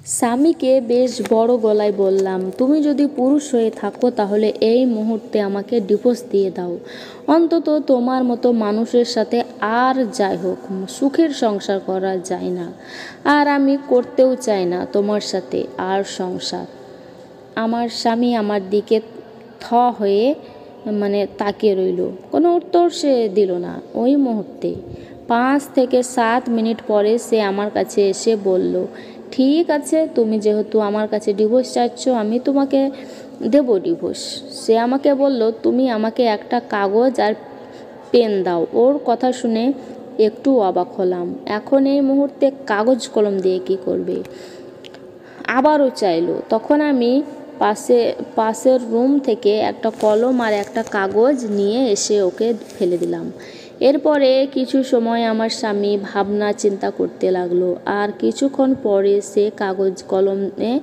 স্বামীকে বেশ বড় গলায় বললাম, তুমি যদি পুরুষ হয়ে থাকো তাহলে এই মুহূর্তে আমাকে ডিভোর্স দিয়ে দাও। অন্তত তোমার মতো মানুষের সাথে আর যাই হোক সুখের সংসার করা যায় না, আর আমি করতেও চাই না তোমার সাথে আর সংসার। আমার স্বামী আমার দিকে থ হয়ে তাকিয়ে রইল। কোনো উত্তর সে দিল না। ওই মুহূর্তে 5 থেকে 7 মিনিট পরে সে আমার কাছে এসে বলল, ঠিক আছে, তুমি যেহেতু আমার কাছে ডিভোর্স চাচ্ছ, আমি তোমাকে দেব ডিভোর্স। সে আমাকে বলল, তুমি আমাকে একটা কাগজ আর পেন দাও। ওর কথা শুনে একটু অবাক হলাম। এখন এই মুহূর্তে কাগজ কলম দিয়ে কি করবে? আবারও চাইলো। তখন আমি পাশের রুম থেকে একটা কলম আর একটা কাগজ নিয়ে এসে ওকে ফেলে দিলাম। এরপরে কিছু সময় আমার স্বামী ভাবনা চিন্তা করতে লাগলো, আর কিছুক্ষণ পরে সে কাগজ কলমে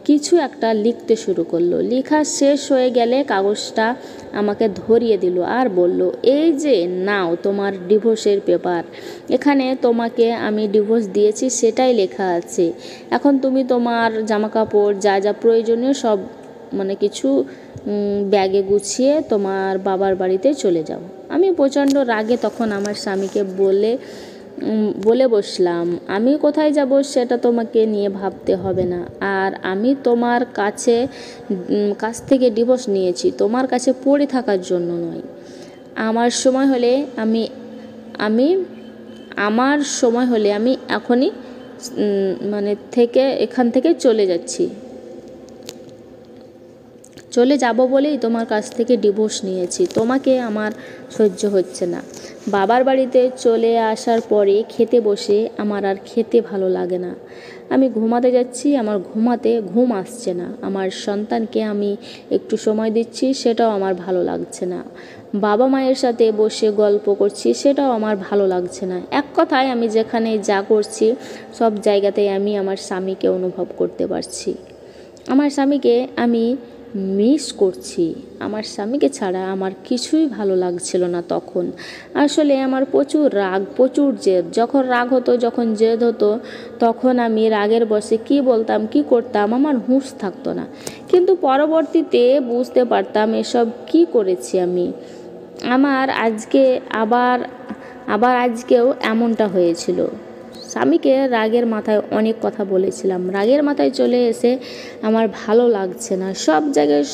কিছু একটা লিখতে শুরু করলো। লেখা শেষ হয়ে গেলে কাগজটা আমাকে ধরিয়ে দিল আর বলল, এই যে নাও তোমার ডিভোর্সের পেপার। এখানে তোমাকে আমি ডিভোর্স দিয়েছি সেটাই লেখা আছে। এখন তুমি তোমার জামাকাপড় যা যা প্রয়োজনীয় সব কিছু ব্যাগে গুছিয়ে তোমার বাবার বাড়িতে চলে যাও। আমি প্রচণ্ড রাগে তখন আমার স্বামীকে বলে বসলাম, আমি কোথায় যাব সেটা তোমাকে নিয়ে ভাবতে হবে না, আর আমি তোমার কাছ থেকে ডিভোর্স নিয়েছি তোমার কাছে পড়ে থাকার জন্য নয়। আমার সময় হলে আমি এখনই এখান থেকে চলে যাব বলেই তোমার কাছ থেকে ডিভোর্স নিয়েছি। তোমাকে আমার সহ্য হচ্ছে না। বাবার বাড়িতে চলে আসার পরে খেতে বসে আমার আর খেতে ভালো লাগে না। আমি ঘুমাতে যাচ্ছি, আমার ঘুম আসছে না। আমার সন্তানকে আমি একটু সময় দিচ্ছি, সেটাও আমার ভালো লাগছে না। বাবা মায়ের সাথে বসে গল্প করছি, সেটাও আমার ভালো লাগছে না। এক কথায় আমি যেখানে যা করছি সব জায়গাতেই আমি আমার স্বামীকে অনুভব করতে পারছি। আমার স্বামীকে আমি মিস করছি। আমার স্বামীকে ছাড়া আমার কিছুই ভালো লাগছিল না তখন। আসলে আমার প্রচুর রাগ, প্রচুর জেদ। যখন রাগ হতো, যখন জেদ হতো, তখন আমি রাগের বশে কী বলতাম, কী করতাম আমার হুঁশ থাকতো না। কিন্তু পরবর্তীতে বুঝতে পারতাম এসব কী করেছি আমি। আমার আজকেও এমনটা হয়েছিল। স্বামীকে রাগের মাথায় অনেক কথা বলেছিলাম। রাগের মাথায় চলে এসে আমার ভালো লাগছে না। সব জায়গায়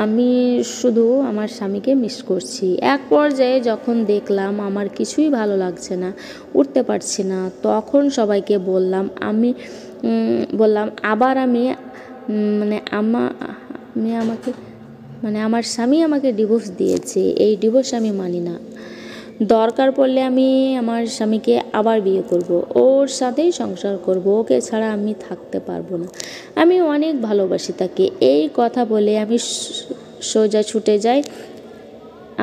আমি শুধু আমার স্বামীকে মিস করছি। এক পর্যায়ে যখন দেখলাম আমার কিছুই ভালো লাগছে না, উঠতে পারছি না, তখন সবাইকে বললাম আমার স্বামী আমাকে ডিভোর্স দিয়েছে, এই ডিভোর্স আমি মানি না। দরকার পড়লে আমি আমার স্বামীকে আবার বিয়ে করব, ওর সাথেই সংসার করব, ওকে ছাড়া আমি থাকতে পারবো না। আমি অনেক ভালোবাসি তাকে। এই কথা বলে আমি সোজা ছুটে যাই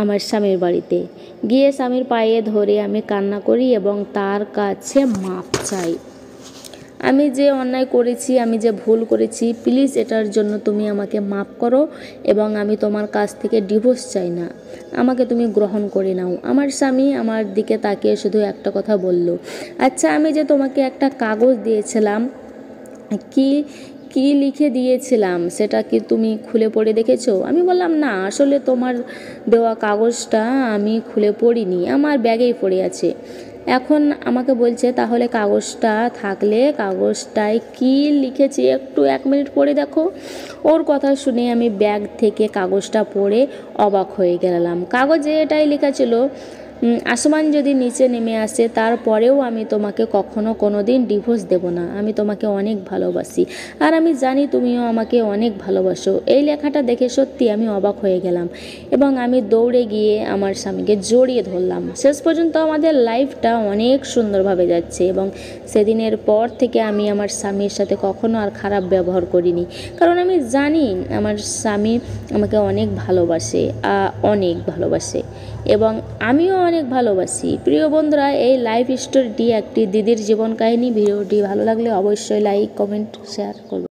আমার স্বামীর বাড়িতে। গিয়ে স্বামীর পায়ে ধরে আমি কান্না করি এবং তার কাছে মাপ চাই। আমি যে অন্যায় করেছি, আমি যে ভুল করেছি, প্লিজ এটার জন্য তুমি আমাকে মাপ করো এবং আমি তোমার কাছ থেকে ডিভোর্স চাই না। আমাকে তুমি গ্রহণ করে নাও। আমার স্বামী আমার দিকে তাকিয়ে শুধু একটা কথা বলল, আচ্ছা, আমি যে তোমাকে একটা কাগজ দিয়েছিলাম, কি লিখে দিয়েছিলাম সেটা কি তুমি খুলে পড়ে দেখেছো? আমি বললাম, না, আসলে তোমার দেওয়া কাগজটা আমি খুলে পড়িনি, আমার ব্যাগেই পড়ে আছে। এখন আমাকে বলছে, তাহলে কাগজটা থাকলে কাগজটায় কি লিখেছি একটু 1 মিনিট পড়ে দেখো। ওর কথা শুনে আমি ব্যাগ থেকে কাগজটা পড়ে অবাক হয়ে গেলাম। কাগজে এটাই লেখা ছিল, আসমান যদি নিচে নেমে আসে তারপরেও আমি তোমাকে কখনো কোনো দিন ডিভোর্স দেব না। আমি তোমাকে অনেক ভালোবাসি, আর আমি জানি তুমিও আমাকে অনেক ভালোবাসো। এই লেখাটা দেখে সত্যি আমি অবাক হয়ে গেলাম এবং আমি দৌড়ে গিয়ে আমার স্বামীকে জড়িয়ে ধরলাম। শেষ পর্যন্ত আমাদের লাইফটা অনেক সুন্দরভাবে যাচ্ছে এবং সেদিনের পর থেকে আমি আমার স্বামীর সাথে কখনো আর খারাপ ব্যবহার করিনি, কারণ আমি জানি আমার স্বামী আমাকে অনেক ভালোবাসে এবং আমিও অনেক ভালোবাসি। প্রিয় বন্ধুরা, এই লাইফ স্টোরিটি একটি দিদির জীবন কাহিনী। ভিডিওটি ভালো লাগলে অবশ্যই লাইক, কমেন্ট, শেয়ার করবেন।